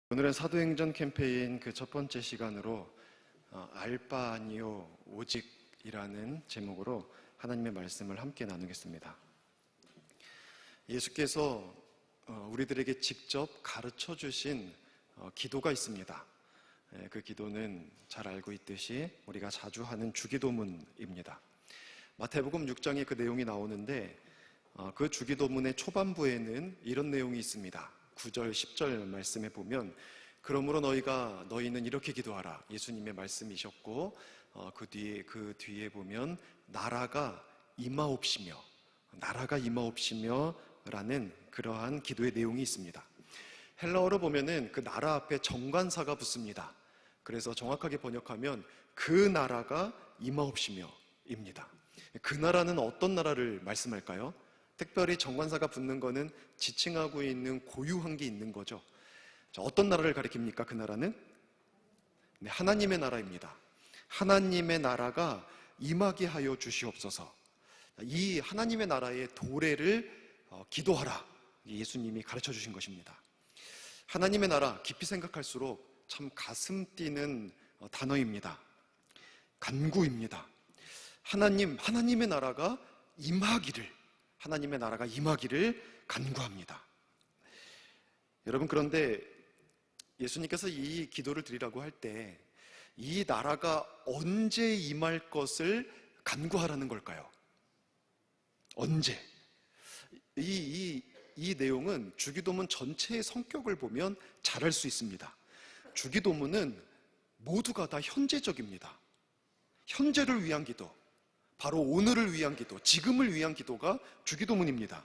오늘은 사도행전 캠페인 그 첫 번째 시간으로 알바 아니요 오직이라는 제목으로 하나님의 말씀을 함께 나누겠습니다. 예수께서 우리들에게 직접 가르쳐 주신 기도가 있습니다. 그 기도는 잘 알고 있듯이 우리가 자주 하는 주기도문입니다. 마태복음 6장에 그 내용이 나오는데 그 주기도문의 초반부에는 이런 내용이 있습니다. 9절, 10절 말씀에 보면 그러므로 너희는 이렇게 기도하라. 예수님의 말씀이셨고 그 뒤에 보면 나라가 임하옵시며 라는 그러한 기도의 내용이 있습니다. 헬라어로 보면은 그 나라 앞에 정관사가 붙습니다. 그래서 정확하게 번역하면 그 나라가 임하옵시며 입니다. 그 나라는 어떤 나라를 말씀할까요? 특별히 정관사가 붙는 거는 지칭하고 있는 고유한 게 있는 거죠. 어떤 나라를 가리킵니까? 그 나라는? 네, 하나님의 나라입니다. 하나님의 나라가 임하게 하여 주시옵소서. 이 하나님의 나라의 도래를 기도하라. 예수님이 가르쳐 주신 것입니다. 하나님의 나라 깊이 생각할수록 참 가슴 뛰는 단어입니다. 간구입니다. 하나님의 나라가 임하기를 간구합니다. 여러분, 그런데 예수님께서 이 기도를 드리라고 할 때 이 나라가 언제 임할 것을 간구하라는 걸까요? 언제? 이 내용은 주기도문 전체의 성격을 보면 잘 알 수 있습니다. 주기도문은 모두가 다 현재적입니다. 현재를 위한 기도, 바로 오늘을 위한 기도, 지금을 위한 기도가 주기도문입니다.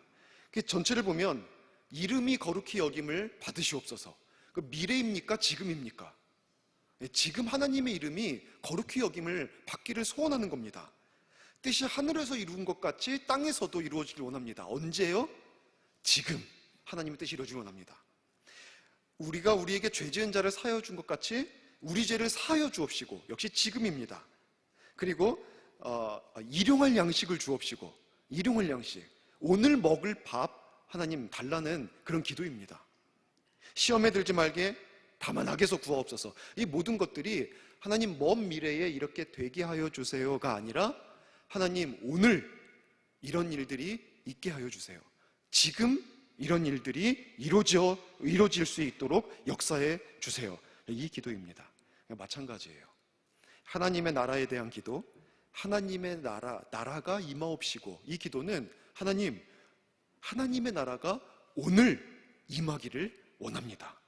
전체를 보면 이름이 거룩히 여김을 받으시옵소서. 그 미래입니까? 지금입니까? 지금 하나님의 이름이 거룩히 여김을 받기를 소원하는 겁니다. 뜻이 하늘에서 이루어진 것 같이 땅에서도 이루어지길 원합니다. 언제요? 지금 하나님의 뜻이 이루어지길 원합니다. 우리가 우리에게 죄 지은 자를 사하여 준 것 같이 우리 죄를 사하여 주옵시고, 역시 지금입니다. 그리고 일용할 양식을 주옵시고, 일용할 양식, 오늘 먹을 밥 하나님 달라는 그런 기도입니다. 시험에 들지 말게 다만 악에서 구하옵소서. 이 모든 것들이 하나님 먼 미래에 이렇게 되게 하여 주세요가 아니라 하나님 오늘 이런 일들이 있게 하여 주세요. 지금 이런 일들이 이루어질 수 있도록 역사해 주세요. 이 기도입니다. 마찬가지예요. 하나님의 나라에 대한 기도, 하나님의 나라가 임하옵시고, 이 기도는 하나님의 나라가 오늘 임하기를 원합니다.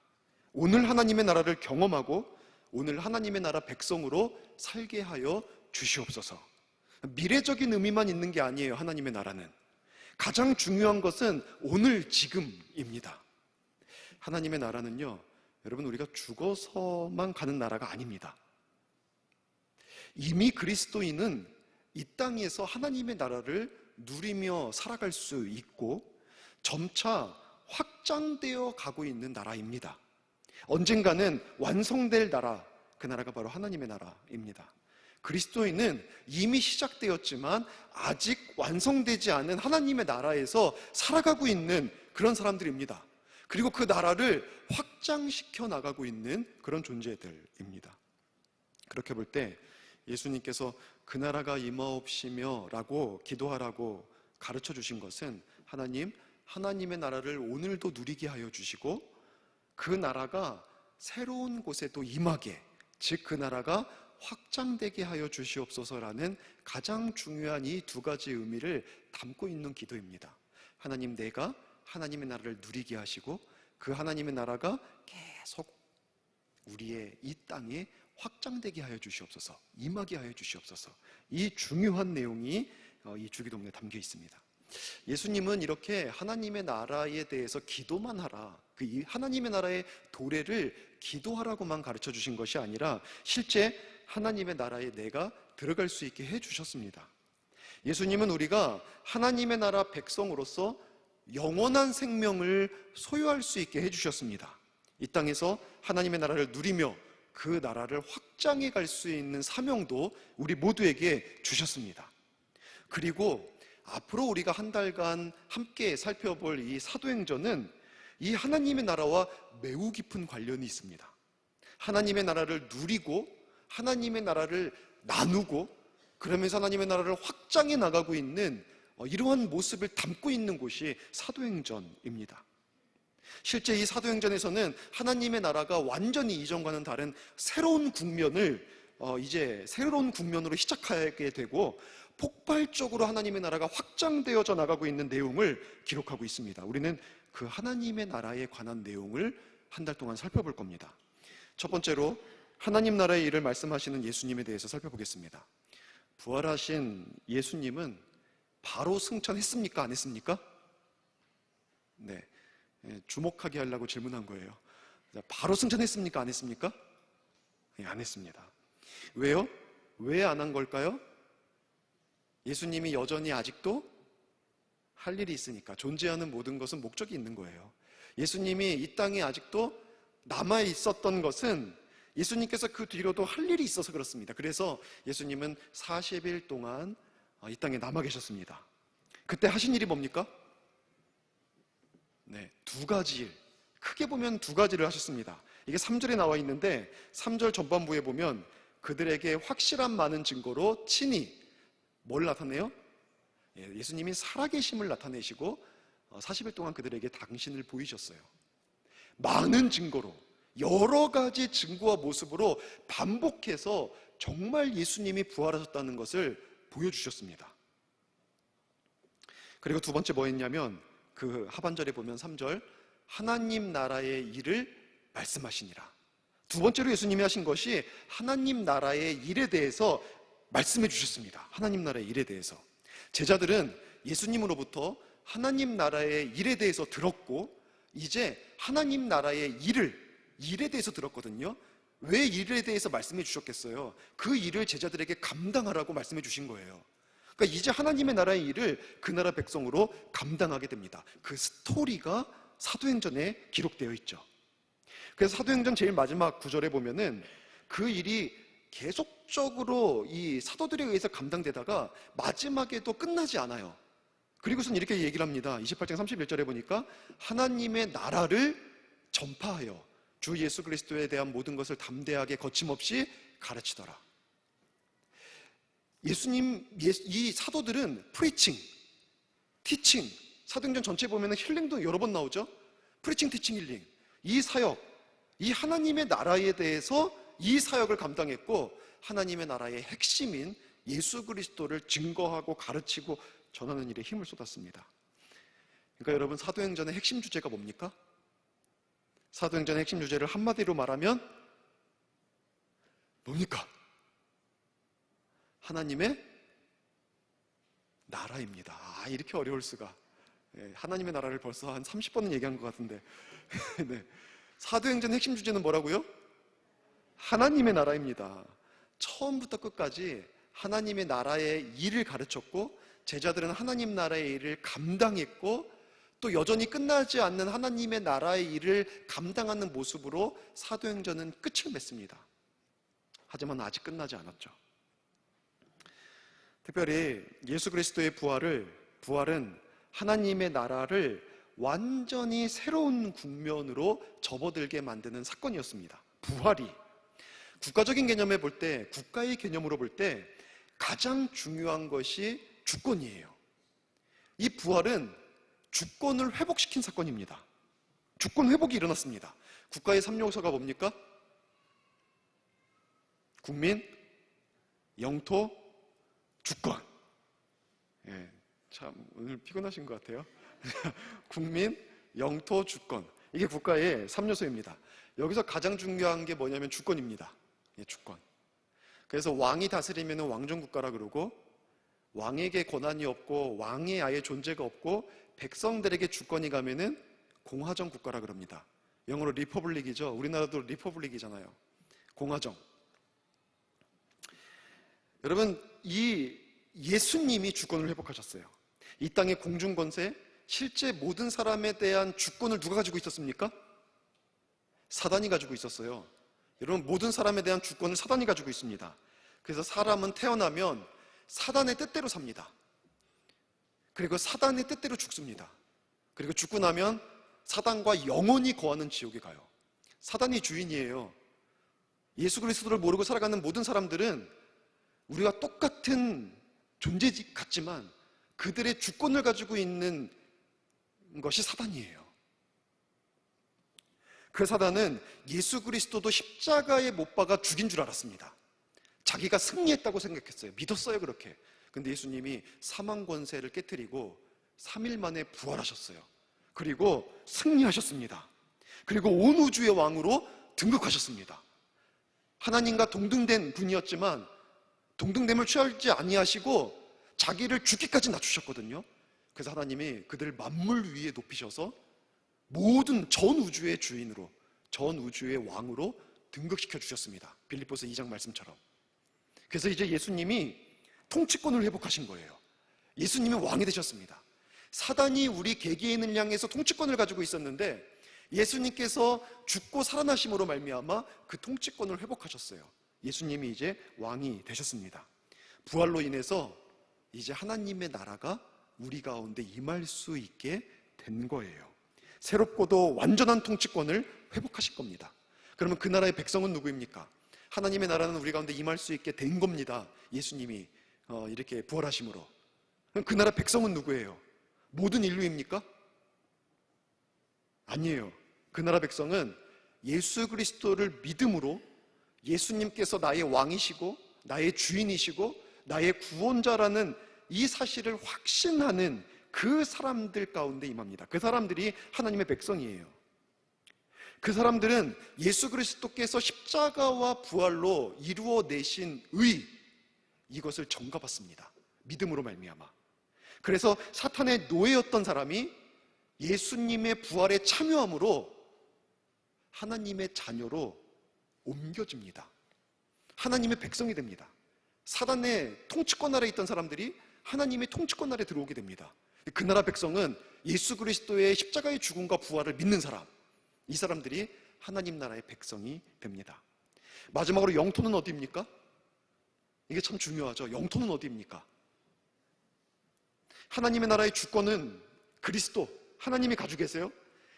오늘 하나님의 나라를 경험하고 오늘 하나님의 나라 백성으로 살게 하여 주시옵소서. 미래적인 의미만 있는 게 아니에요. 하나님의 나라는 가장 중요한 것은 오늘 지금입니다. 하나님의 나라는요, 여러분, 우리가 죽어서만 가는 나라가 아닙니다. 이미 그리스도인은 이 땅에서 하나님의 나라를 누리며 살아갈 수 있고 점차 확장되어 가고 있는 나라입니다. 언젠가는 완성될 나라, 그 나라가 바로 하나님의 나라입니다. 그리스도인은 이미 시작되었지만 아직 완성되지 않은 하나님의 나라에서 살아가고 있는 그런 사람들입니다. 그리고 그 나라를 확장시켜 나가고 있는 그런 존재들입니다. 그렇게 볼 때 예수님께서 그 나라가 임하옵시며 라고 기도하라고 가르쳐 주신 것은 하나님의 나라를 오늘도 누리게 하여 주시고 그 나라가 새로운 곳에도 임하게, 즉 그 나라가 확장되게 하여 주시옵소서라는 가장 중요한 이 두 가지 의미를 담고 있는 기도입니다. 하나님, 내가 하나님의 나라를 누리게 하시고 그 하나님의 나라가 계속 우리의 이 땅에 확장되게 하여 주시옵소서, 임하게 하여 주시옵소서. 이 중요한 내용이 이 주기도문에 담겨 있습니다. 예수님은 이렇게 하나님의 나라에 대해서 기도만 하라, 그 하나님의 나라의 도래를 기도하라고만 가르쳐 주신 것이 아니라 실제 하나님의 나라에 내가 들어갈 수 있게 해 주셨습니다. 예수님은 우리가 하나님의 나라 백성으로서 영원한 생명을 소유할 수 있게 해 주셨습니다. 이 땅에서 하나님의 나라를 누리며 그 나라를 확장해 갈 수 있는 사명도 우리 모두에게 주셨습니다. 그리고 앞으로 우리가 한 달간 함께 살펴볼 이 사도행전은 이 하나님의 나라와 매우 깊은 관련이 있습니다. 하나님의 나라를 누리고 하나님의 나라를 나누고 그러면서 하나님의 나라를 확장해 나가고 있는 이러한 모습을 담고 있는 곳이 사도행전입니다. 실제 이 사도행전에서는 하나님의 나라가 완전히 이전과는 다른 새로운 국면을 이제 새로운 국면으로 시작하게 되고 폭발적으로 하나님의 나라가 확장되어져 나가고 있는 내용을 기록하고 있습니다. 우리는 그 하나님의 나라에 관한 내용을 한 달 동안 살펴볼 겁니다. 첫 번째로 하나님 나라의 일을 말씀하시는 예수님에 대해서 살펴보겠습니다. 부활하신 예수님은 바로 승천했습니까? 안 했습니까? 네, 주목하게 하려고 질문한 거예요. 바로 승천했습니까? 안 했습니까? 네, 안 했습니다. 왜요? 왜 안 한 걸까요? 예수님이 여전히 아직도 할 일이 있으니까. 존재하는 모든 것은 목적이 있는 거예요. 예수님이 이 땅에 아직도 남아 있었던 것은 예수님께서 그 뒤로도 할 일이 있어서 그렇습니다. 그래서 예수님은 40일 동안 이 땅에 남아 계셨습니다. 그때 하신 일이 뭡니까? 네, 두 가지 일. 크게 보면 두 가지를 하셨습니다. 이게 3절에 나와 있는데 3절 전반부에 보면 그들에게 확실한 많은 증거로 친히 뭘 나타내요? 예수님이 살아계심을 나타내시고 40일 동안 그들에게 당신을 보이셨어요. 많은 증거로, 여러 가지 증거와 모습으로 반복해서 정말 예수님이 부활하셨다는 것을 보여주셨습니다. 그리고 두 번째 뭐 했냐면 그 하반절에 보면 3절 하나님 나라의 일을 말씀하시니라. 두 번째로 예수님이 하신 것이 하나님 나라의 일에 대해서 말씀해 주셨습니다. 하나님 나라의 일에 대해서. 제자들은 예수님으로부터 하나님 나라의 일에 대해서 들었고 이제 하나님 나라의 일에 대해서 들었거든요. 왜 일에 대해서 말씀해 주셨겠어요? 그 일을 제자들에게 감당하라고 말씀해 주신 거예요. 그러니까 이제 하나님의 나라의 일을 그 나라 백성으로 감당하게 됩니다. 그 스토리가 사도행전에 기록되어 있죠. 그래서 사도행전 제일 마지막 구절에 보면은 그 일이 계속적으로 이 사도들에 의해서 감당되다가 마지막에도 끝나지 않아요. 그리고선 이렇게 얘기를 합니다. 28장 31절에 보니까 하나님의 나라를 전파하여 주 예수 그리스도에 대한 모든 것을 담대하게 거침없이 가르치더라. 예수님, 이 사도들은 프리칭, 티칭, 사도행전 전체에 보면 힐링도 여러 번 나오죠. 프리칭, 티칭, 힐링. 이 사역, 이 하나님의 나라에 대해서 이 사역을 감당했고 하나님의 나라의 핵심인 예수 그리스도를 증거하고 가르치고 전하는 일에 힘을 쏟았습니다. 그러니까 여러분 사도행전의 핵심 주제가 뭡니까? 사도행전의 핵심 주제를 한마디로 말하면 뭡니까? 하나님의 나라입니다. 이렇게 어려울 수가. 하나님의 나라를 벌써 한 30번은 얘기한 것 같은데 네. 사도행전 핵심 주제는 뭐라고요? 하나님의 나라입니다. 처음부터 끝까지 하나님의 나라의 일을 가르쳤고 제자들은 하나님 나라의 일을 감당했고 또 여전히 끝나지 않는 하나님의 나라의 일을 감당하는 모습으로 사도행전은 끝을 맺습니다. 하지만 아직 끝나지 않았죠. 특별히 예수 그리스도의 부활은 하나님의 나라를 완전히 새로운 국면으로 접어들게 만드는 사건이었습니다. 부활이 국가적인 개념에 볼 때, 국가의 개념으로 볼 때 가장 중요한 것이 주권이에요. 이 부활은 주권을 회복시킨 사건입니다. 주권 회복이 일어났습니다. 국가의 3요소가 뭡니까? 국민, 영토, 주권. 참 오늘 피곤하신 것 같아요. 국민, 영토, 주권. 이게 국가의 3요소입니다. 여기서 가장 중요한 게 뭐냐면 주권입니다. 주권. 그래서 왕이 다스리면 왕정국가라 그러고 왕에게 권한이 없고 왕의 아예 존재가 없고 백성들에게 주권이 가면은 공화정 국가라 그럽니다. 영어로 리퍼블릭이죠. 우리나라도 리퍼블릭이잖아요. 공화정. 여러분, 이 예수님이 주권을 회복하셨어요. 이 땅의 공중권세, 실제 모든 사람에 대한 주권을 누가 가지고 있었습니까? 사단이 가지고 있었어요. 여러분, 모든 사람에 대한 주권을 사단이 가지고 있습니다. 그래서 사람은 태어나면 사단의 뜻대로 삽니다. 그리고 사단의 뜻대로 죽습니다. 그리고 죽고 나면 사단과 영원히 거하는 지옥에 가요. 사단이 주인이에요. 예수 그리스도를 모르고 살아가는 모든 사람들은 우리가 똑같은 존재 같지만 그들의 주권을 가지고 있는 것이 사단이에요. 그 사단은 예수 그리스도도 십자가에 못 박아 죽인 줄 알았습니다. 자기가 승리했다고 생각했어요. 믿었어요, 그렇게. 근데 예수님이 사망 권세를 깨뜨리고 3일 만에 부활하셨어요. 그리고 승리하셨습니다. 그리고 온 우주의 왕으로 등극하셨습니다. 하나님과 동등된 분이었지만 동등됨을 취하지 아니하시고 자기를 죽기까지 낮추셨거든요. 그래서 하나님이 그들을 만물 위에 높이셔서 모든 전 우주의 주인으로, 전 우주의 왕으로 등극시켜 주셨습니다. 빌립보서 2장 말씀처럼. 그래서 이제 예수님이 통치권을 회복하신 거예요. 예수님이 왕이 되셨습니다. 사단이 우리 개개인을 향해서 통치권을 가지고 있었는데 예수님께서 죽고 살아나심으로 말미암아 그 통치권을 회복하셨어요. 예수님이 이제 왕이 되셨습니다. 부활로 인해서 이제 하나님의 나라가 우리 가운데 임할 수 있게 된 거예요. 새롭고도 완전한 통치권을 회복하실 겁니다. 그러면 그 나라의 백성은 누구입니까? 하나님의 나라는 우리 가운데 임할 수 있게 된 겁니다. 예수님이 이렇게 부활하심으로. 그럼 그 나라 백성은 누구예요? 모든 인류입니까? 아니에요. 그 나라 백성은 예수 그리스도를 믿음으로 예수님께서 나의 왕이시고 나의 주인이시고 나의 구원자라는 이 사실을 확신하는 그 사람들 가운데 임합니다. 그 사람들이 하나님의 백성이에요. 그 사람들은 예수 그리스도께서 십자가와 부활로 이루어내신 의, 이것을 전가받습니다. 믿음으로 말미암아. 그래서 사탄의 노예였던 사람이 예수님의 부활에 참여함으로 하나님의 자녀로 옮겨집니다. 하나님의 백성이 됩니다. 사단의 통치권 아래에 있던 사람들이 하나님의 통치권 아래에 들어오게 됩니다. 그 나라 백성은 예수 그리스도의 십자가의 죽음과 부활을 믿는 사람, 이 사람들이 하나님 나라의 백성이 됩니다. 마지막으로 영토는 어디입니까? 이게 참 중요하죠. 영토는 어디입니까? 하나님의 나라의 주권은 그리스도, 하나님이 가지고 계세요.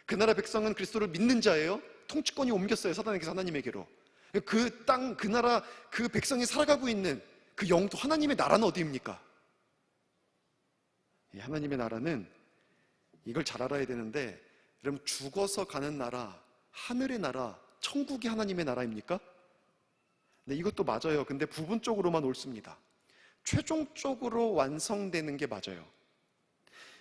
그 나라 백성은 그리스도를 믿는 자예요. 통치권이 옮겼어요. 사단에게서 하나님에게로. 그 땅, 그 나라, 그 백성이 살아가고 있는 그 영토, 하나님의 나라는 어디입니까? 하나님의 나라는 이걸 잘 알아야 되는데, 여러분, 죽어서 가는 나라, 하늘의 나라, 천국이 하나님의 나라입니까? 네, 이것도 맞아요. 근데 부분적으로만 옳습니다. 최종적으로 완성되는 게 맞아요.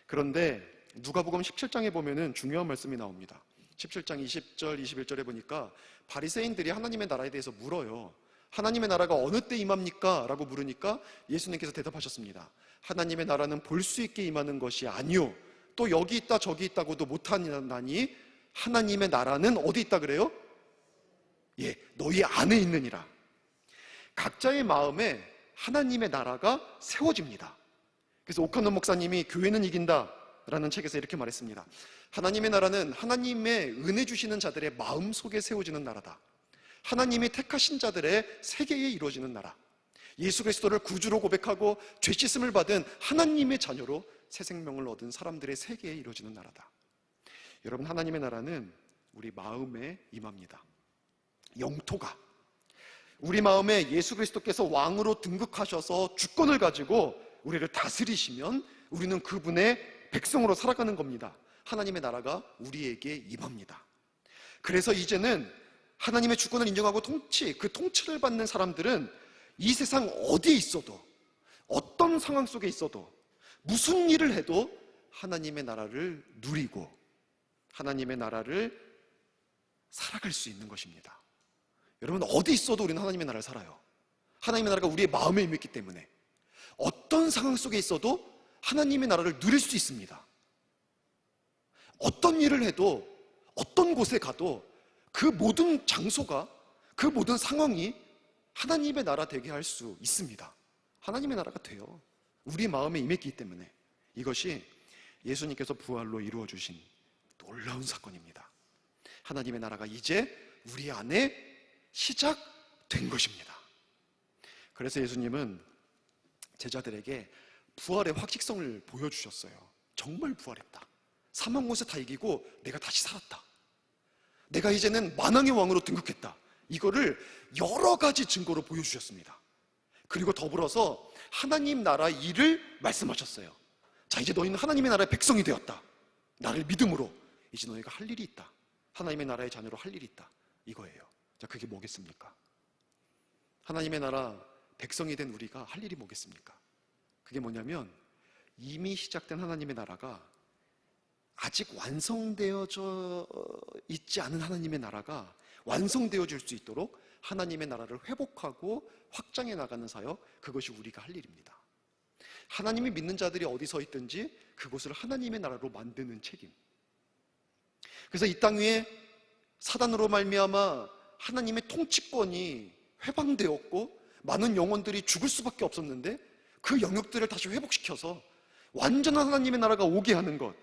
그런데 누가복음 17장에 보면은 중요한 말씀이 나옵니다. 17장 20절, 21절에 보니까 바리새인들이 하나님의 나라에 대해서 물어요. 하나님의 나라가 어느 때 임합니까? 라고 물으니까 예수님께서 대답하셨습니다. 하나님의 나라는 볼 수 있게 임하는 것이 아니요, 또 여기 있다 저기 있다고도 못하나니 하나님의 나라는 어디 있다 그래요? 예, 너희 안에 있느니라. 각자의 마음에 하나님의 나라가 세워집니다. 그래서 오카노 목사님이 교회는 이긴다 라는 책에서 이렇게 말했습니다. 하나님의 나라는 하나님의 은혜 주시는 자들의 마음 속에 세워지는 나라다. 하나님이 택하신 자들의 세계에 이루어지는 나라. 예수 그리스도를 구주로 고백하고 죄 씻음을 받은 하나님의 자녀로 새 생명을 얻은 사람들의 세계에 이루어지는 나라다. 여러분, 하나님의 나라는 우리 마음에 임합니다. 영토가 우리 마음에 예수 그리스도께서 왕으로 등극하셔서 주권을 가지고 우리를 다스리시면 우리는 그분의 백성으로 살아가는 겁니다. 하나님의 나라가 우리에게 임합니다. 그래서 이제는 하나님의 주권을 인정하고 그 통치를 받는 사람들은 이 세상 어디에 있어도, 어떤 상황 속에 있어도, 무슨 일을 해도 하나님의 나라를 누리고 하나님의 나라를 살아갈 수 있는 것입니다. 여러분, 어디 있어도 우리는 하나님의 나라를 살아요. 하나님의 나라가 우리의 마음에 임했기 때문에 어떤 상황 속에 있어도 하나님의 나라를 누릴 수 있습니다. 어떤 일을 해도, 어떤 곳에 가도 그 모든 장소가, 그 모든 상황이 하나님의 나라 되게 할 수 있습니다. 하나님의 나라가 돼요. 우리 마음에 임했기 때문에. 이것이 예수님께서 부활로 이루어 주신 놀라운 사건입니다. 하나님의 나라가 이제 우리 안에 시작된 것입니다. 그래서 예수님은 제자들에게 부활의 확실성을 보여주셨어요. 정말 부활했다. 사망 못에 다 이기고 내가 다시 살았다. 내가 이제는 만왕의 왕으로 등극했다. 이거를 여러 가지 증거로 보여주셨습니다. 그리고 더불어서 하나님 나라 일을 말씀하셨어요. 자, 이제 너희는 하나님의 나라의 백성이 되었다. 나를 믿음으로 이제 너희가 할 일이 있다. 하나님의 나라의 자녀로 할 일이 있다. 이거예요. 자, 그게 뭐겠습니까? 하나님의 나라 백성이 된 우리가 할 일이 뭐겠습니까? 그게 뭐냐면 이미 시작된 하나님의 나라가 아직 완성되어져 있지 않은 하나님의 나라가 완성되어질 수 있도록 하나님의 나라를 회복하고 확장해 나가는 사역, 그것이 우리가 할 일입니다. 하나님이 믿는 자들이 어디 서 있든지 그곳을 하나님의 나라로 만드는 책임. 그래서 이 땅 위에 사단으로 말미암아 하나님의 통치권이 회방되었고 많은 영혼들이 죽을 수밖에 없었는데 그 영역들을 다시 회복시켜서 완전한 하나님의 나라가 오게 하는 것,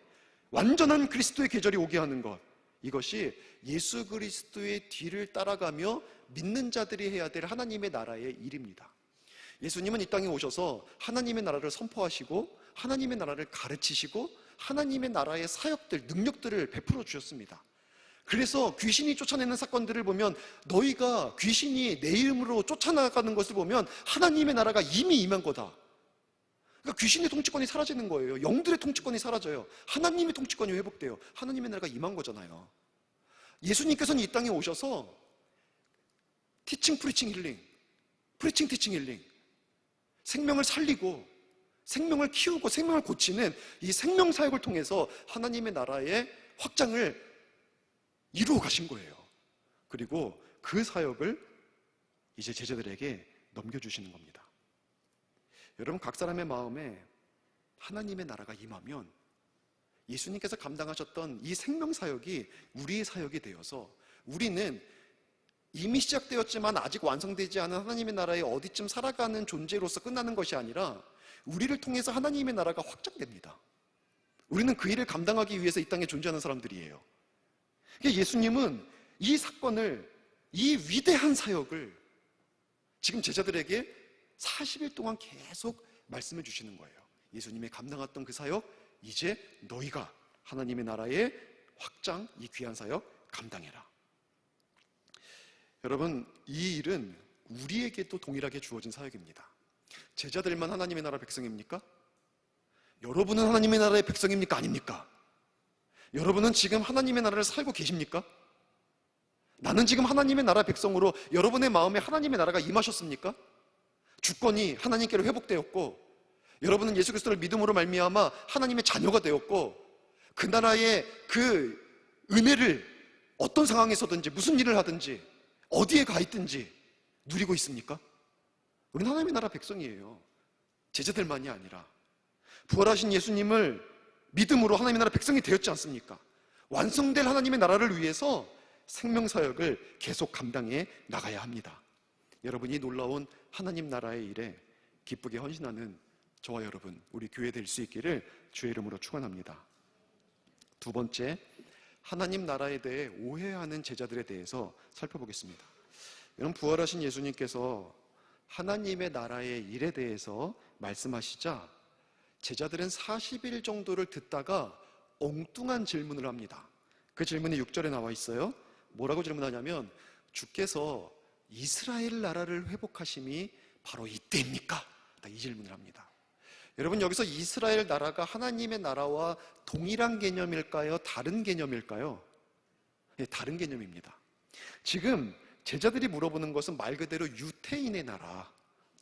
완전한 그리스도의 계절이 오게 하는 것, 이것이 예수 그리스도의 뒤를 따라가며 믿는 자들이 해야 될 하나님의 나라의 일입니다. 예수님은 이 땅에 오셔서 하나님의 나라를 선포하시고 하나님의 나라를 가르치시고 하나님의 나라의 사역들, 능력들을 베풀어 주셨습니다. 그래서 귀신이 쫓아내는 사건들을 보면 너희가 귀신이 내 이름으로 쫓아나가는 것을 보면 하나님의 나라가 이미 임한 거다. 그러니까 귀신의 통치권이 사라지는 거예요. 영들의 통치권이 사라져요. 하나님의 통치권이 회복돼요. 하나님의 나라가 임한 거잖아요. 예수님께서는 이 땅에 오셔서 티칭, 프리칭, 힐링, 프리칭, 티칭, 힐링, 생명을 살리고 생명을 키우고 생명을 고치는 이 생명사역을 통해서 하나님의 나라의 확장을 이루어 가신 거예요. 그리고 그 사역을 이제 제자들에게 넘겨주시는 겁니다. 여러분, 각 사람의 마음에 하나님의 나라가 임하면 예수님께서 감당하셨던 이 생명사역이 우리의 사역이 되어서 우리는 이미 시작되었지만 아직 완성되지 않은 하나님의 나라에 어디쯤 살아가는 존재로서 끝나는 것이 아니라 우리를 통해서 하나님의 나라가 확장됩니다. 우리는 그 일을 감당하기 위해서 이 땅에 존재하는 사람들이에요. 그러니까 예수님은 이 사건을, 이 위대한 사역을 지금 제자들에게 40일 동안 계속 말씀해 주시는 거예요. 예수님이 감당했던 그 사역, 이제 너희가 하나님의 나라의 확장, 이 귀한 사역 감당해라. 여러분, 이 일은 우리에게도 동일하게 주어진 사역입니다. 제자들만 하나님의 나라 백성입니까? 여러분은 하나님의 나라의 백성입니까? 아닙니까? 여러분은 지금 하나님의 나라를 살고 계십니까? 나는 지금 하나님의 나라 백성으로 여러분의 마음에 하나님의 나라가 임하셨습니까? 주권이 하나님께로 회복되었고 여러분은 예수 그리스도를 믿음으로 말미암아 하나님의 자녀가 되었고 그 나라의 그 은혜를 어떤 상황에서든지 무슨 일을 하든지 어디에 가 있든지 누리고 있습니까? 우리는 하나님의 나라 백성이에요. 제자들만이 아니라 부활하신 예수님을 믿음으로 하나님의 나라 백성이 되었지 않습니까? 완성될 하나님의 나라를 위해서 생명사역을 계속 감당해 나가야 합니다. 여러분이 놀라운 하나님 나라의 일에 기쁘게 헌신하는 저와 여러분, 우리 교회 될 수 있기를 주의 이름으로 축원합니다. 두 번째, 하나님 나라에 대해 오해하는 제자들에 대해서 살펴보겠습니다. 여러분, 부활하신 예수님께서 하나님의 나라의 일에 대해서 말씀하시자 제자들은 40일 정도를 듣다가 엉뚱한 질문을 합니다. 그 질문이 6절에 나와 있어요. 뭐라고 질문하냐면 주께서 이스라엘 나라를 회복하심이 바로 이때입니까? 이 질문을 합니다. 여러분, 여기서 이스라엘 나라가 하나님의 나라와 동일한 개념일까요? 다른 개념일까요? 네, 다른 개념입니다. 지금 제자들이 물어보는 것은 말 그대로 유대인의 나라,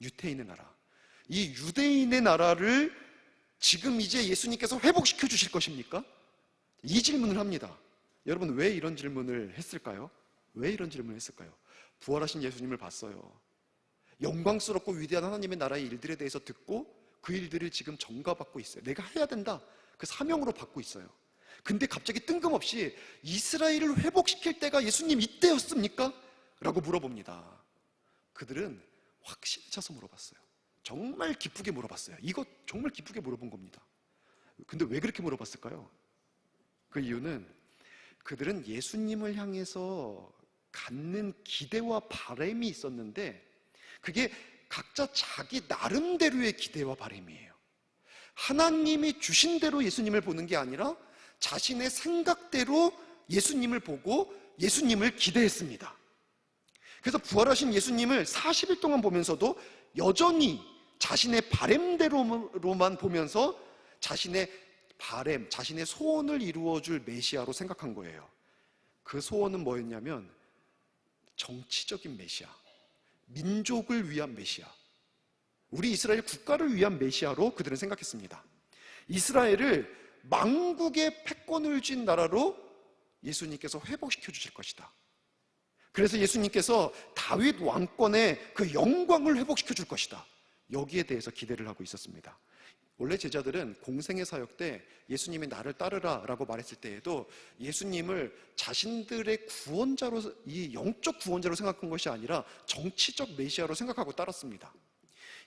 유대인의 나라. 이 유대인의 나라를 지금 이제 예수님께서 회복시켜 주실 것입니까? 이 질문을 합니다. 여러분, 왜 이런 질문을 했을까요? 왜 이런 질문을 했을까요? 부활하신 예수님을 봤어요. 영광스럽고 위대한 하나님의 나라의 일들에 대해서 듣고 그 일들을 지금 전가받고 있어요. 내가 해야 된다. 그 사명으로 받고 있어요. 근데 갑자기 뜬금없이 이스라엘을 회복시킬 때가 예수님 이때였습니까? 라고 물어봅니다. 그들은 확신에 차서 물어봤어요. 정말 기쁘게 물어봤어요. 이거 정말 기쁘게 물어본 겁니다. 근데 왜 그렇게 물어봤을까요? 그 이유는 그들은 예수님을 향해서 갖는 기대와 바람이 있었는데 그게 각자 자기 나름대로의 기대와 바람이에요. 하나님이 주신 대로 예수님을 보는 게 아니라 자신의 생각대로 예수님을 보고 예수님을 기대했습니다. 그래서 부활하신 예수님을 40일 동안 보면서도 여전히 자신의 바램대로만 보면서 자신의 바램, 자신의 소원을 이루어줄 메시아로 생각한 거예요. 그 소원은 뭐였냐면 정치적인 메시아, 민족을 위한 메시아, 우리 이스라엘 국가를 위한 메시아로 그들은 생각했습니다. 이스라엘을 만국의 패권을 쥔 나라로 예수님께서 회복시켜 주실 것이다. 그래서 예수님께서 다윗 왕권의 그 영광을 회복시켜 줄 것이다. 여기에 대해서 기대를 하고 있었습니다. 원래 제자들은 공생의 사역 때 예수님이 나를 따르라 라고 말했을 때에도 예수님을 자신들의 구원자로, 이 영적 구원자로 생각한 것이 아니라 정치적 메시아로 생각하고 따랐습니다.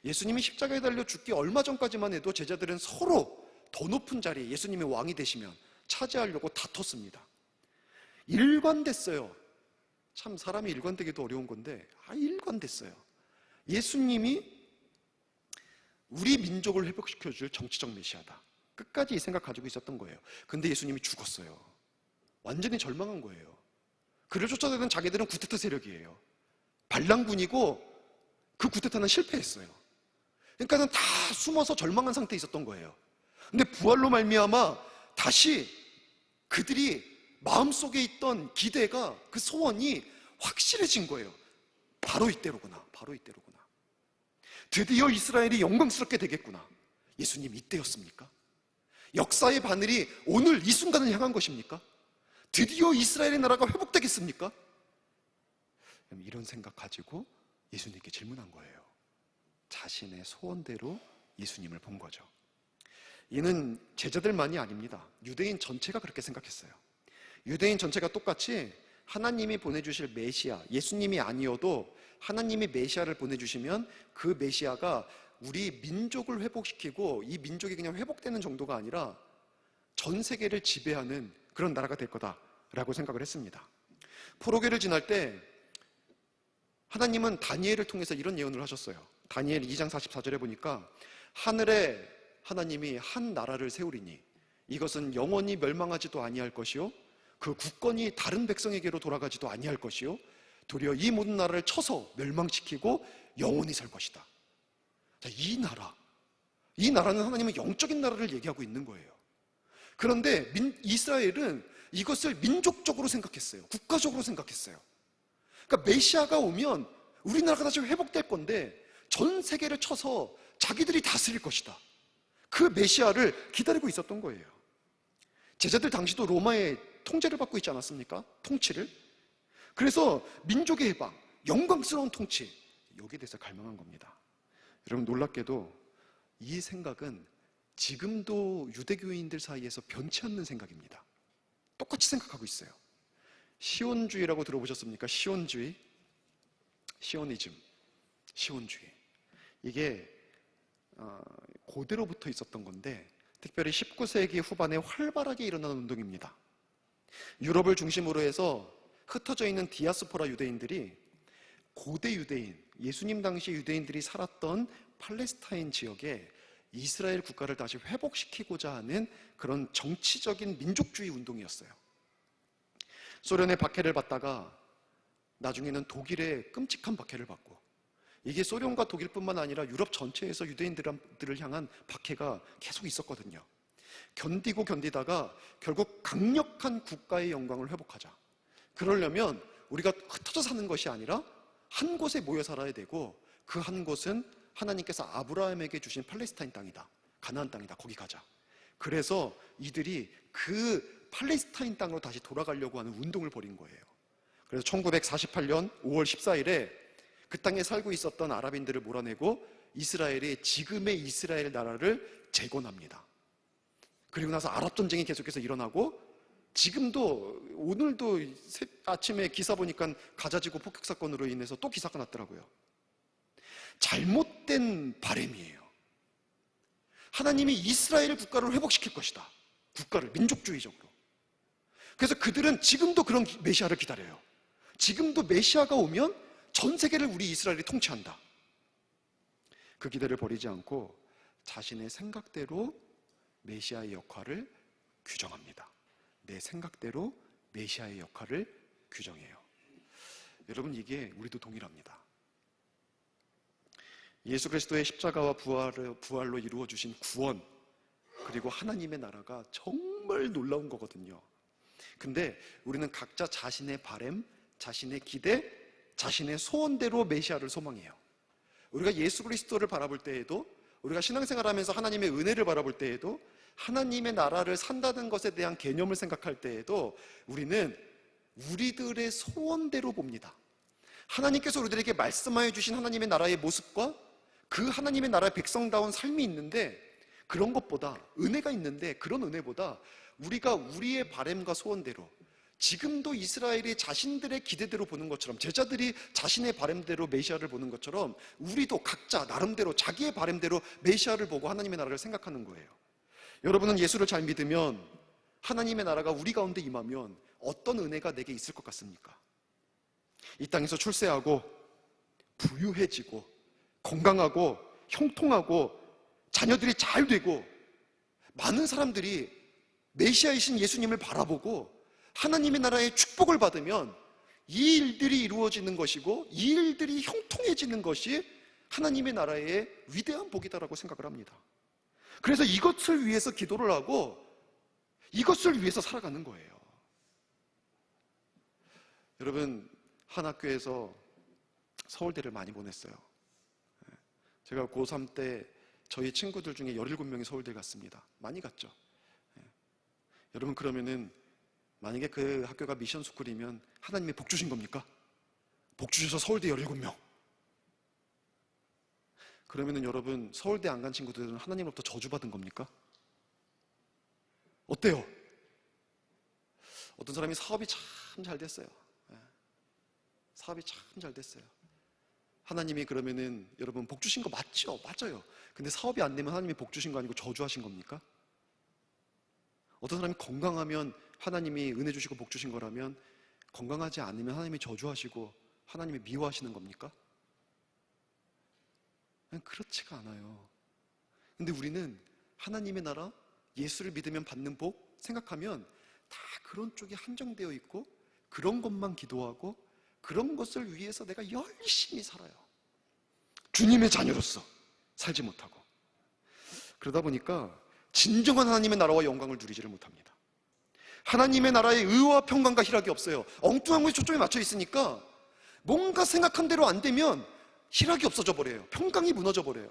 예수님이 십자가에 달려 죽기 얼마 전까지만 해도 제자들은 서로 더 높은 자리에 예수님이 왕이 되시면 차지하려고 다퉜습니다. 일관됐어요. 참 사람이 일관되기도 어려운 건데 일관됐어요. 예수님이 우리 민족을 회복시켜줄 정치적 메시아다. 끝까지 이 생각 가지고 있었던 거예요. 근데 예수님이 죽었어요. 완전히 절망한 거예요. 그를 쫓아다니는 자기들은 구테타 세력이에요. 반란군이고 그 구테타는 실패했어요. 그러니까 다 숨어서 절망한 상태에 있었던 거예요. 근데 부활로 말미암아 다시 그들이 마음속에 있던 기대가, 그 소원이 확실해진 거예요. 바로 이때로구나. 바로 이때로구나. 드디어 이스라엘이 영광스럽게 되겠구나. 예수님 이때였습니까? 역사의 바늘이 오늘 이 순간을 향한 것입니까? 드디어 이스라엘의 나라가 회복되겠습니까? 이런 생각 가지고 예수님께 질문한 거예요. 자신의 소원대로 예수님을 본 거죠. 이는 제자들만이 아닙니다. 유대인 전체가 그렇게 생각했어요. 유대인 전체가 똑같이 하나님이 보내주실 메시아, 예수님이 아니어도 하나님이 메시아를 보내주시면 그 메시아가 우리 민족을 회복시키고 이 민족이 그냥 회복되는 정도가 아니라 전 세계를 지배하는 그런 나라가 될 거다라고 생각을 했습니다. 포로기를 지날 때 하나님은 다니엘을 통해서 이런 예언을 하셨어요. 다니엘 2장 44절에 보니까 하늘에 하나님이 한 나라를 세우리니 이것은 영원히 멸망하지도 아니할 것이요 그 국권이 다른 백성에게로 돌아가지도 아니할 것이요 도리어 이 모든 나라를 쳐서 멸망시키고 영원히 살 것이다. 자, 이 나라는 하나님은 영적인 나라를 얘기하고 있는 거예요. 그런데 이스라엘은 이것을 민족적으로 생각했어요. 국가적으로 생각했어요. 그러니까 메시아가 오면 우리나라가 다시 회복될 건데 전 세계를 쳐서 자기들이 다스릴 것이다. 그 메시아를 기다리고 있었던 거예요. 제자들 당시도 로마의 통제를 받고 있지 않았습니까? 통치를. 그래서 민족의 해방, 영광스러운 통치, 여기에 대해서 갈망한 겁니다. 여러분 놀랍게도 이 생각은 지금도 유대교인들 사이에서 변치 않는 생각입니다. 똑같이 생각하고 있어요. 시온주의라고 들어보셨습니까? 시온주의, 시오니즘, 시온주의. 이게 고대로부터 있었던 건데 특별히 19세기 후반에 활발하게 일어난 운동입니다. 유럽을 중심으로 해서 흩어져 있는 디아스포라 유대인들이 고대 유대인, 예수님 당시 유대인들이 살았던 팔레스타인 지역에 이스라엘 국가를 다시 회복시키고자 하는 그런 정치적인 민족주의 운동이었어요. 소련의 박해를 받다가 나중에는 독일의 끔찍한 박해를 받고, 이게 소련과 독일뿐만 아니라 유럽 전체에서 유대인들을 향한 박해가 계속 있었거든요. 견디고 견디다가 결국 강력한 국가의 영광을 회복하자. 그러려면 우리가 흩어져 사는 것이 아니라 한 곳에 모여 살아야 되고, 그 한 곳은 하나님께서 아브라함에게 주신 팔레스타인 땅이다. 가나안 땅이다. 거기 가자. 그래서 이들이 그 팔레스타인 땅으로 다시 돌아가려고 하는 운동을 벌인 거예요. 그래서 1948년 5월 14일에 그 땅에 살고 있었던 아랍인들을 몰아내고 이스라엘이 지금의 이스라엘 나라를 재건합니다. 그리고 나서 아랍전쟁이 계속해서 일어나고, 지금도 오늘도 아침에 기사 보니까 가자지구 폭격 사건으로 인해서 또 기사가 났더라고요. 잘못된 바램이에요. 하나님이 이스라엘 국가를 회복시킬 것이다. 국가를 민족주의적으로. 그래서 그들은 지금도 그런 메시아를 기다려요. 지금도 메시아가 오면 전 세계를 우리 이스라엘이 통치한다. 그 기대를 버리지 않고 자신의 생각대로 메시아의 역할을 규정합니다. 내 생각대로 메시아의 역할을 규정해요. 여러분, 이게 우리도 동일합니다. 예수 그리스도의 십자가와 부활로 이루어 주신 구원, 그리고 하나님의 나라가 정말 놀라운 거거든요. 근데 우리는 각자 자신의 바램, 자신의 기대, 자신의 소원대로 메시아를 소망해요. 우리가 예수 그리스도를 바라볼 때에도, 우리가 신앙생활하면서 하나님의 은혜를 바라볼 때에도, 하나님의 나라를 산다는 것에 대한 개념을 생각할 때에도 우리는 우리들의 소원대로 봅니다. 하나님께서 우리들에게 말씀하여 주신 하나님의 나라의 모습과 그 하나님의 나라의 백성다운 삶이 있는데, 그런 것보다, 은혜가 있는데 그런 은혜보다 우리가 우리의 바램과 소원대로, 지금도 이스라엘이 자신들의 기대대로 보는 것처럼, 제자들이 자신의 바램대로 메시아를 보는 것처럼 우리도 각자 나름대로 자기의 바램대로 메시아를 보고 하나님의 나라를 생각하는 거예요. 여러분은 예수를 잘 믿으면, 하나님의 나라가 우리 가운데 임하면 어떤 은혜가 내게 있을 것 같습니까? 이 땅에서 출세하고 부유해지고 건강하고 형통하고 자녀들이 잘 되고 많은 사람들이 메시아이신 예수님을 바라보고 하나님의 나라의 축복을 받으면 이 일들이 이루어지는 것이고 이 일들이 형통해지는 것이 하나님의 나라의 위대한 복이다라고 생각을 합니다. 그래서 이것을 위해서 기도를 하고 이것을 위해서 살아가는 거예요. 여러분, 한 학교에서 서울대를 많이 보냈어요. 제가 고3 때 저희 친구들 중에 17명이 서울대 갔습니다. 많이 갔죠. 여러분, 그러면은 만약에 그 학교가 미션 스쿨이면 하나님이 복 주신 겁니까? 복 주셔서 서울대 17명. 그러면은 여러분, 서울대 안 간 친구들은 하나님으로부터 저주받은 겁니까? 어때요? 어떤 사람이 사업이 참 잘 됐어요. 사업이 참 잘 됐어요. 하나님이 그러면은 여러분 복 주신 거 맞죠? 맞아요. 근데 사업이 안 되면 하나님이 복 주신 거 아니고 저주하신 겁니까? 어떤 사람이 건강하면 하나님이 은혜 주시고 복 주신 거라면, 건강하지 않으면 하나님이 저주하시고 하나님이 미워하시는 겁니까? 그렇지가 않아요. 근데 우리는 하나님의 나라, 예수를 믿으면 받는 복 생각하면 다 그런 쪽이 한정되어 있고, 그런 것만 기도하고 그런 것을 위해서 내가 열심히 살아요. 주님의 자녀로서 살지 못하고. 그러다 보니까 진정한 하나님의 나라와 영광을 누리지를 못합니다. 하나님의 나라의 의와 평강과 희락이 없어요. 엉뚱한 것이 초점에 맞춰 있으니까 뭔가 생각한 대로 안 되면 희락이 없어져 버려요. 평강이 무너져 버려요.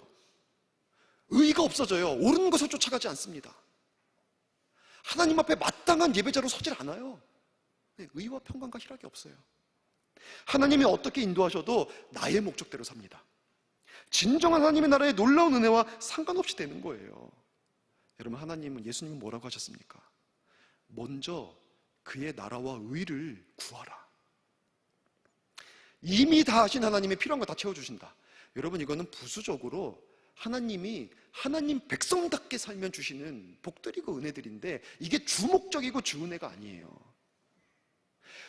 의가 없어져요. 옳은 것을 쫓아가지 않습니다. 하나님 앞에 마땅한 예배자로 서질 않아요. 의와 평강과 희락이 없어요. 하나님이 어떻게 인도하셔도 나의 목적대로 삽니다. 진정한 하나님의 나라의 놀라운 은혜와 상관없이 되는 거예요. 여러분, 하나님은, 예수님은 뭐라고 하셨습니까? 먼저 그의 나라와 의를 구하라. 이미 다 하신 하나님이 필요한 거 다 채워주신다. 여러분, 이거는 부수적으로 하나님이 하나님 백성답게 살면 주시는 복들이고 은혜들인데, 이게 주목적이고 주은혜가 아니에요.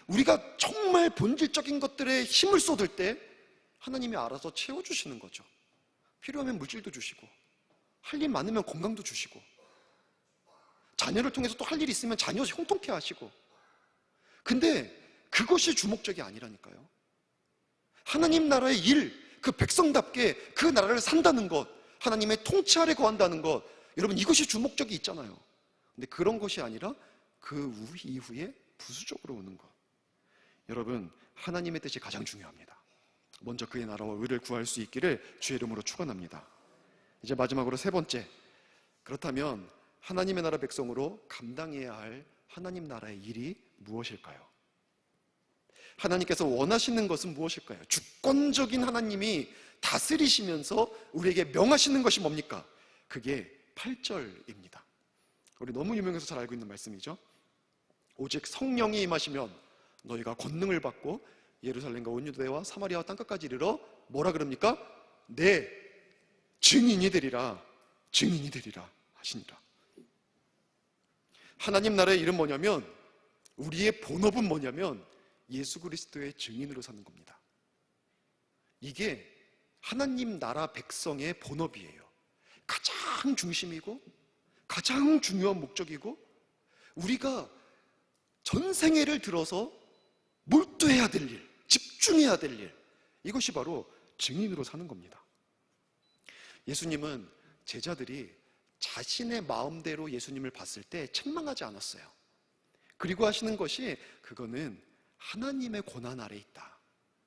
우리가 정말 본질적인 것들에 힘을 쏟을 때 하나님이 알아서 채워주시는 거죠. 필요하면 물질도 주시고, 할 일 많으면 건강도 주시고, 자녀를 통해서 또 할 일이 있으면 자녀 형통케 하시고. 근데 그것이 주목적이 아니라니까요. 하나님 나라의 일, 그 백성답게 그 나라를 산다는 것, 하나님의 통치 아래 거한다는 것, 여러분, 이것이 주목적이 있잖아요. 근데 그런 것이 아니라 그 이후에 부수적으로 오는 것. 여러분, 하나님의 뜻이 가장 중요합니다. 먼저 그의 나라와 의를 구할 수 있기를 주의 이름으로 축원합니다. 이제 마지막으로 세 번째, 그렇다면 하나님의 나라 백성으로 감당해야 할 하나님 나라의 일이 무엇일까요? 하나님께서 원하시는 것은 무엇일까요? 주권적인 하나님이 다스리시면서 우리에게 명하시는 것이 뭡니까? 그게 8절입니다. 우리 너무 유명해서 잘 알고 있는 말씀이죠. 오직 성령이 임하시면 너희가 권능을 받고 예루살렘과 온 유대와 사마리아와 땅끝까지 이르러 뭐라 그럽니까? 내 증인이 되리라, 증인이 되리라 하시니라. 하나님 나라의 일은 뭐냐면, 우리의 본업은 뭐냐면 예수 그리스도의 증인으로 사는 겁니다. 이게 하나님 나라 백성의 본업이에요. 가장 중심이고 가장 중요한 목적이고, 우리가 전생애를 들어서 몰두해야 될 일, 집중해야 될 일, 이것이 바로 증인으로 사는 겁니다. 예수님은 제자들이 자신의 마음대로 예수님을 봤을 때 책망하지 않았어요. 그리고 하시는 것이, 그거는 하나님의 권한 아래 있다.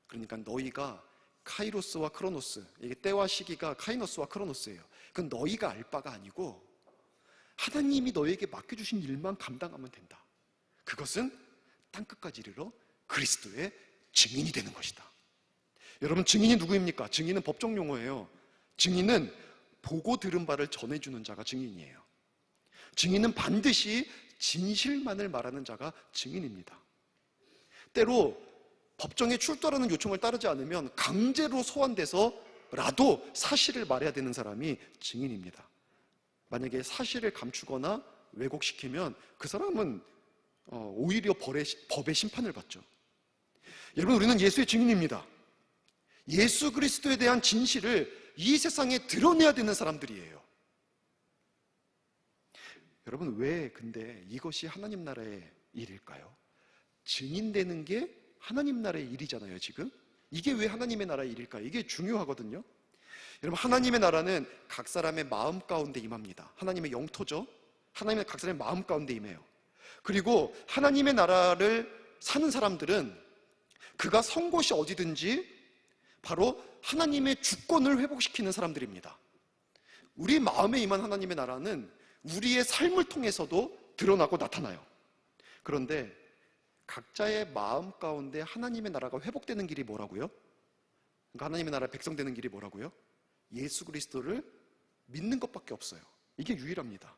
그러니까 너희가 카이로스와 크로노스, 이게 때와 시기가 카이노스와 크로노스예요. 그건 너희가 알 바가 아니고 하나님이 너에게 맡겨주신 일만 감당하면 된다. 그것은 땅끝까지 이르러 그리스도의 증인이 되는 것이다. 여러분, 증인이 누구입니까? 증인은 법정 용어예요. 증인은 보고 들은 바를 전해주는 자가 증인이에요. 증인은 반드시 진실만을 말하는 자가 증인입니다. 때로 법정에 출두하라는 요청을 따르지 않으면 강제로 소환돼서라도 사실을 말해야 되는 사람이 증인입니다. 만약에 사실을 감추거나 왜곡시키면 그 사람은 오히려 법의 심판을 받죠. 여러분, 우리는 예수의 증인입니다. 예수 그리스도에 대한 진실을 이 세상에 드러내야 되는 사람들이에요. 여러분, 왜 근데 이것이 하나님 나라의 일일까요? 증인되는 게 하나님 나라의 일이잖아요, 지금. 이게 왜 하나님의 나라의 일일까요? 이게 중요하거든요. 여러분, 하나님의 나라는 각 사람의 마음 가운데 임합니다. 하나님의 영토죠. 하나님의 각 사람의 마음 가운데 임해요. 그리고 하나님의 나라를 사는 사람들은 그가 선 곳이 어디든지 바로 하나님의 주권을 회복시키는 사람들입니다. 우리 마음에 임한 하나님의 나라는 우리의 삶을 통해서도 드러나고 나타나요. 그런데 각자의 마음 가운데 하나님의 나라가 회복되는 길이 뭐라고요? 그러니까 하나님의 나라 백성되는 길이 뭐라고요? 예수 그리스도를 믿는 것밖에 없어요. 이게 유일합니다.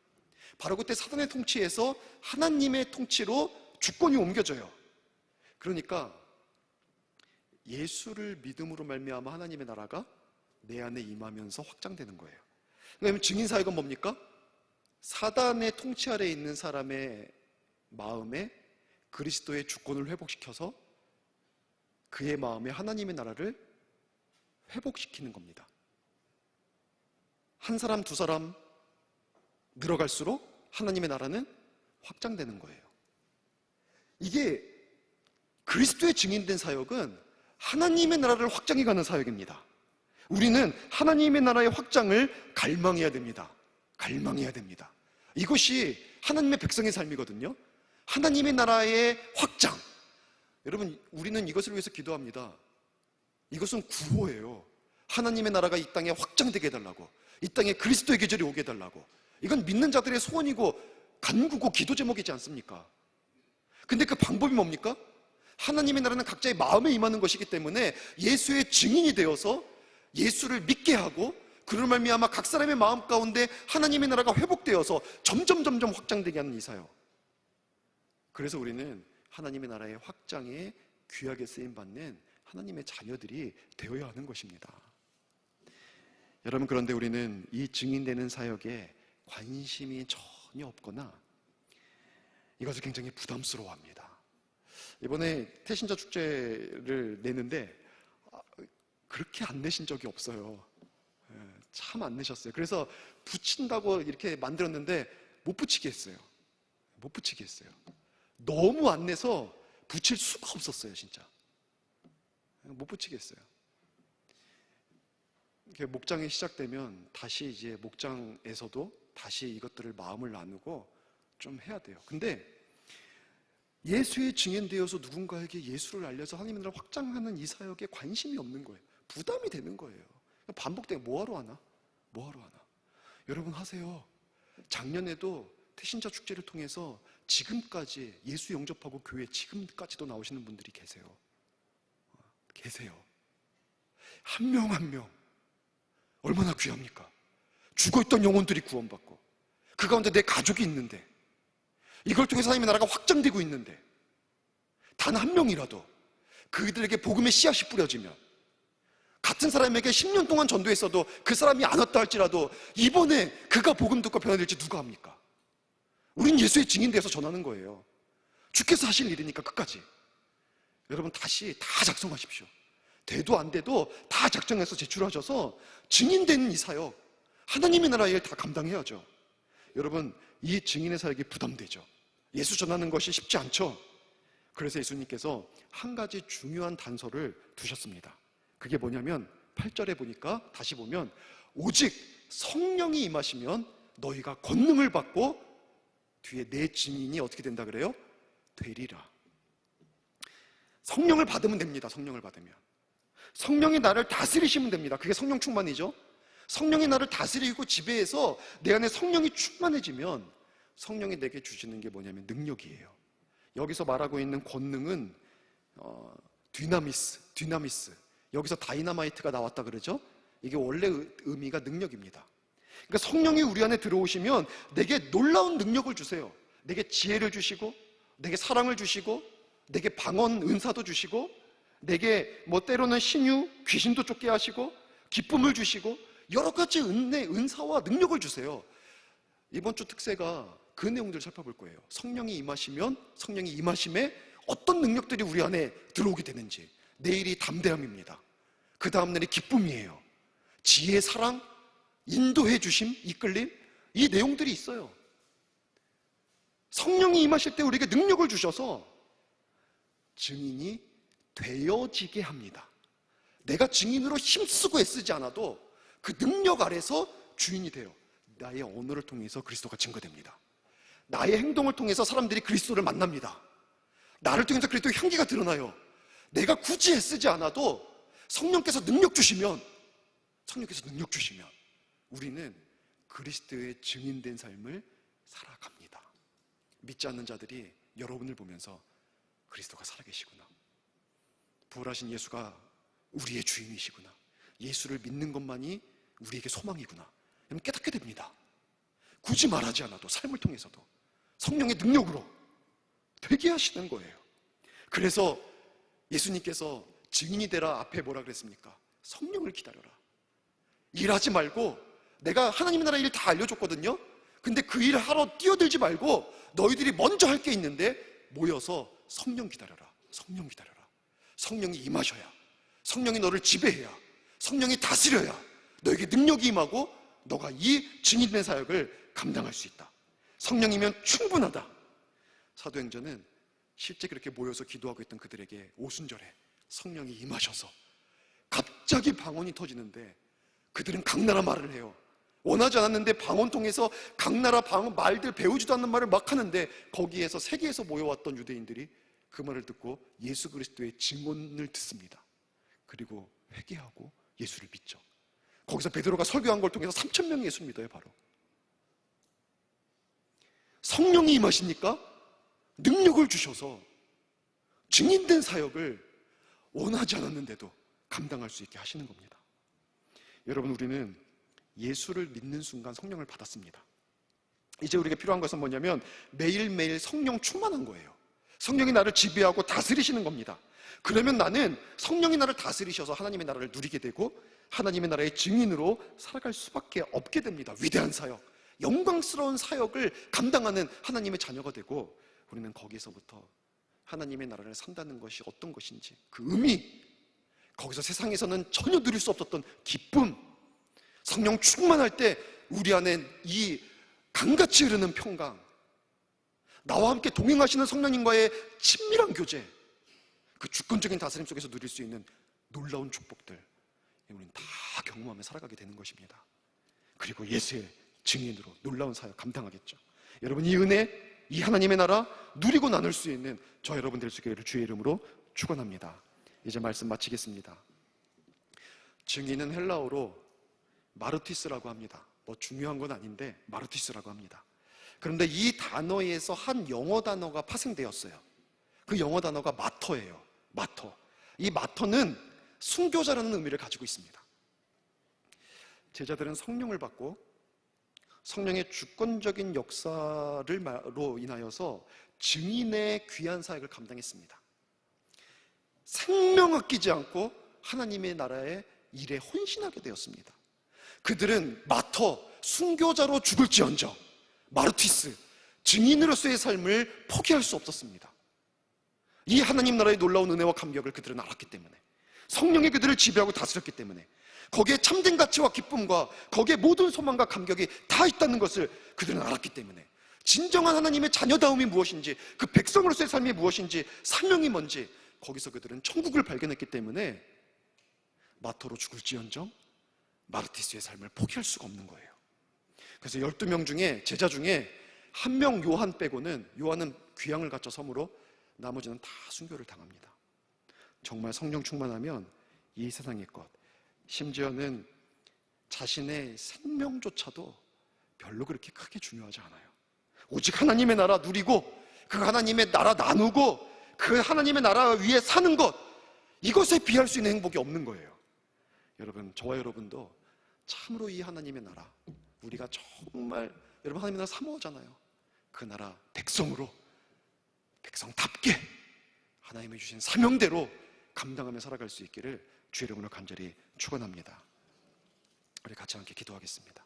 바로 그때 사단의 통치에서 하나님의 통치로 주권이 옮겨져요. 그러니까 예수를 믿음으로 말미암아 하나님의 나라가 내 안에 임하면서 확장되는 거예요. 그러면 증인사역은 뭡니까? 사단의 통치 아래에 있는 사람의 마음에 그리스도의 주권을 회복시켜서 그의 마음에 하나님의 나라를 회복시키는 겁니다. 한 사람, 두 사람 늘어갈수록 하나님의 나라는 확장되는 거예요. 이게 그리스도의 증인된 사역은 하나님의 나라를 확장해가는 사역입니다. 우리는 하나님의 나라의 확장을 갈망해야 됩니다. 갈망해야 됩니다. 이것이 하나님의 백성의 삶이거든요. 하나님의 나라의 확장. 여러분, 우리는 이것을 위해서 기도합니다. 이것은 구호예요. 하나님의 나라가 이 땅에 확장되게 해달라고, 이 땅에 그리스도의 계절이 오게 해달라고. 이건 믿는 자들의 소원이고 간구고 기도 제목이지 않습니까? 근데 그 방법이 뭡니까? 하나님의 나라는 각자의 마음에 임하는 것이기 때문에 예수의 증인이 되어서 예수를 믿게 하고, 그로 말미암아 각 사람의 마음 가운데 하나님의 나라가 회복되어서 점점 확장되게 하는 이 사역. 그래서 우리는 하나님의 나라의 확장에 귀하게 쓰임받는 하나님의 자녀들이 되어야 하는 것입니다. 여러분, 그런데 우리는 이 증인되는 사역에 관심이 전혀 없거나 이것을 굉장히 부담스러워합니다. 이번에 태신자 축제를 내는데 그렇게 안 내신 적이 없어요. 참 안 내셨어요. 그래서 붙인다고 이렇게 만들었는데 못 붙이게 했어요. 못 붙이게 했어요. 너무 안 내서 붙일 수가 없었어요, 진짜. 못 붙이게 했어요. 목장이 시작되면 다시 이제 목장에서도 다시 이것들을 마음을 나누고 좀 해야 돼요. 근데 예수의 증인되어서 누군가에게 예수를 알려서 하나님의 나라를 확장하는 이 사역에 관심이 없는 거예요. 부담이 되는 거예요. 반복되게 뭐하러 하나? 뭐하러 하나? 여러분, 하세요. 작년에도 태신자 축제를 통해서 지금까지 예수 영접하고 교회 지금까지도 나오시는 분들이 계세요. 계세요. 한 명 한 명. 얼마나 귀합니까? 죽어있던 영혼들이 구원받고 그 가운데 내 가족이 있는데, 이걸 통해서 하나님의 나라가 확장되고 있는데, 단 한 명이라도 그들에게 복음의 씨앗이 뿌려지면, 같은 사람에게 10년 동안 전도했어도 그 사람이 안 왔다 할지라도 이번에 그가 복음 듣고 변화될지 누가 합니까? 우린 예수의 증인돼서 전하는 거예요. 주께서 하실 일이니까 끝까지. 여러분, 다시 다 작성하십시오. 돼도 안 돼도 다 작정해서 제출하셔서 증인되는 이 사역, 하나님의 나라의 일 다 감당해야죠. 여러분, 이 증인의 사역이 부담되죠. 예수 전하는 것이 쉽지 않죠. 그래서 예수님께서 한 가지 중요한 단서를 두셨습니다. 그게 뭐냐면 8절에 보니까 다시 보면 오직 성령이 임하시면 너희가 권능을 받고 뒤에 내 증인이 어떻게 된다 그래요? 되리라. 성령을 받으면 됩니다. 성령을 받으면 성령이 나를 다스리시면 됩니다. 그게 성령 충만이죠. 성령이 나를 다스리고 지배해서 내 안에 성령이 충만해지면 성령이 내게 주시는 게 뭐냐면 능력이에요. 여기서 말하고 있는 권능은 디나미스. 여기서 다이나마이트가 나왔다 그러죠. 이게 원래 의미가 능력입니다. 그러니까 성령이 우리 안에 들어오시면 내게 놀라운 능력을 주세요. 내게 지혜를 주시고, 내게 사랑을 주시고, 내게 방언 은사도 주시고, 내게 때로는 신유, 귀신도 쫓게 하시고, 기쁨을 주시고, 여러 가지 은혜, 은사와 능력을 주세요. 이번 주 특세가 그 내용들을 살펴볼 거예요. 성령이 임하시면 성령이 임하심에 어떤 능력들이 우리 안에 들어오게 되는지. 내일이 담대함입니다. 그 다음 날이 기쁨이에요. 지혜, 사랑, 인도해 주심, 이끌림, 이 내용들이 있어요. 성령이 임하실 때 우리에게 능력을 주셔서 증인이 되어지게 합니다. 내가 증인으로 힘쓰고 애쓰지 않아도 그 능력 아래서 주인이 돼요. 나의 언어를 통해서 그리스도가 증거됩니다. 나의 행동을 통해서 사람들이 그리스도를 만납니다. 나를 통해서 그리스도의 향기가 드러나요. 내가 굳이 애쓰지 않아도 성령께서 능력 주시면 우리는 그리스도의 증인된 삶을 살아갑니다. 믿지 않는 자들이 여러분을 보면서 그리스도가 살아계시구나, 부활하신 예수가 우리의 주인이시구나, 예수를 믿는 것만이 우리에게 소망이구나, 깨닫게 됩니다. 굳이 말하지 않아도 삶을 통해서도 성령의 능력으로 되게 하시는 거예요. 그래서 예수님께서 증인이 되라 앞에 뭐라 그랬습니까? 성령을 기다려라. 일하지 말고, 내가 하나님의 나라 일 다 알려줬거든요. 근데 그 일을 하러 뛰어들지 말고 너희들이 먼저 할 게 있는데 모여서 성령 기다려라. 성령 기다려라. 성령이 임하셔야, 성령이 너를 지배해야, 성령이 다스려야 너에게 능력이 임하고 너가 이 증인된 사역을 감당할 수 있다. 성령이면 충분하다. 사도행전은 실제 그렇게 모여서 기도하고 있던 그들에게 오순절에 성령이 임하셔서 갑자기 방언이 터지는데 그들은 각나라 말을 해요. 원하지 않았는데 방언 통해서 각나라 방언 말들, 배우지도 않는 말을 막 하는데 거기에서 세계에서 모여왔던 유대인들이 그 말을 듣고 예수 그리스도의 증언을 듣습니다. 그리고 회개하고 예수를 믿죠. 거기서 베드로가 설교한 걸 통해서 3,000명이 예수 믿어요. 바로 성령이 임하시니까 능력을 주셔서 증인된 사역을 원하지 않았는데도 감당할 수 있게 하시는 겁니다. 여러분, 우리는 예수를 믿는 순간 성령을 받았습니다. 이제 우리가 필요한 것은 뭐냐면 매일매일 성령 충만한 거예요. 성령이 나를 지배하고 다스리시는 겁니다. 그러면 나는 성령이 나를 다스리셔서 하나님의 나라를 누리게 되고 하나님의 나라의 증인으로 살아갈 수밖에 없게 됩니다. 위대한 사역, 영광스러운 사역을 감당하는 하나님의 자녀가 되고, 우리는 거기서부터 하나님의 나라를 산다는 것이 어떤 것인지, 그 의미, 거기서 세상에서는 전혀 누릴 수 없었던 기쁨, 성령 충만할 때 우리 안에 이 강같이 흐르는 평강, 나와 함께 동행하시는 성령님과의 친밀한 교제, 그 주권적인 다스림 속에서 누릴 수 있는 놀라운 축복들, 우리는 다 경험하며 살아가게 되는 것입니다. 그리고 예수의 증인으로 놀라운 사역 감당하겠죠. 여러분, 이 은혜, 이 하나님의 나라 누리고 나눌 수 있는 저 여러분 될 수 있기를 주의 이름으로 축원합니다. 이제 말씀 마치겠습니다. 증인은 헬라어로 마르티스라고 합니다. 중요한 건 아닌데 마르티스라고 합니다. 그런데 이 단어에서 한 영어 단어가 파생되었어요. 그 영어 단어가 마터예요. 마터. 이 마터는 순교자라는 의미를 가지고 있습니다. 제자들은 성령을 받고 성령의 주권적인 역사로 인하여서 증인의 귀한 사역을 감당했습니다. 생명 아끼지 않고 하나님의 나라의 일에 헌신하게 되었습니다. 그들은 마터, 순교자로 죽을지언정 마르티스, 증인으로서의 삶을 포기할 수 없었습니다. 이 하나님 나라의 놀라운 은혜와 감격을 그들은 알았기 때문에, 성령이 그들을 지배하고 다스렸기 때문에, 거기에 참된 가치와 기쁨과 거기에 모든 소망과 감격이 다 있다는 것을 그들은 알았기 때문에 진정한 하나님의 자녀다움이 무엇인지, 그 백성으로서의 삶이 무엇인지, 사명이 뭔지, 거기서 그들은 천국을 발견했기 때문에 마토로 죽을지언정 마르티스의 삶을 포기할 수가 없는 거예요. 그래서 12명 중에, 제자 중에 한 명 요한 빼고는, 요한은 귀향을 갖춰 섬으로, 나머지는 다 순교를 당합니다. 정말 성령 충만하면 이 세상의 것, 심지어는 자신의 생명조차도 별로 그렇게 크게 중요하지 않아요. 오직 하나님의 나라 누리고, 그 하나님의 나라 나누고, 그 하나님의 나라 위에 사는 것, 이것에 비할 수 있는 행복이 없는 거예요. 여러분, 저와 여러분도 참으로 이 하나님의 나라, 우리가 정말, 여러분 하나님의 나라 사모하잖아요. 그 나라 백성으로, 백성답게 하나님이 주신 사명대로 감당하며 살아갈 수 있기를 주의 이름으로 간절히 축원합니다. 우리 같이 함께 기도하겠습니다.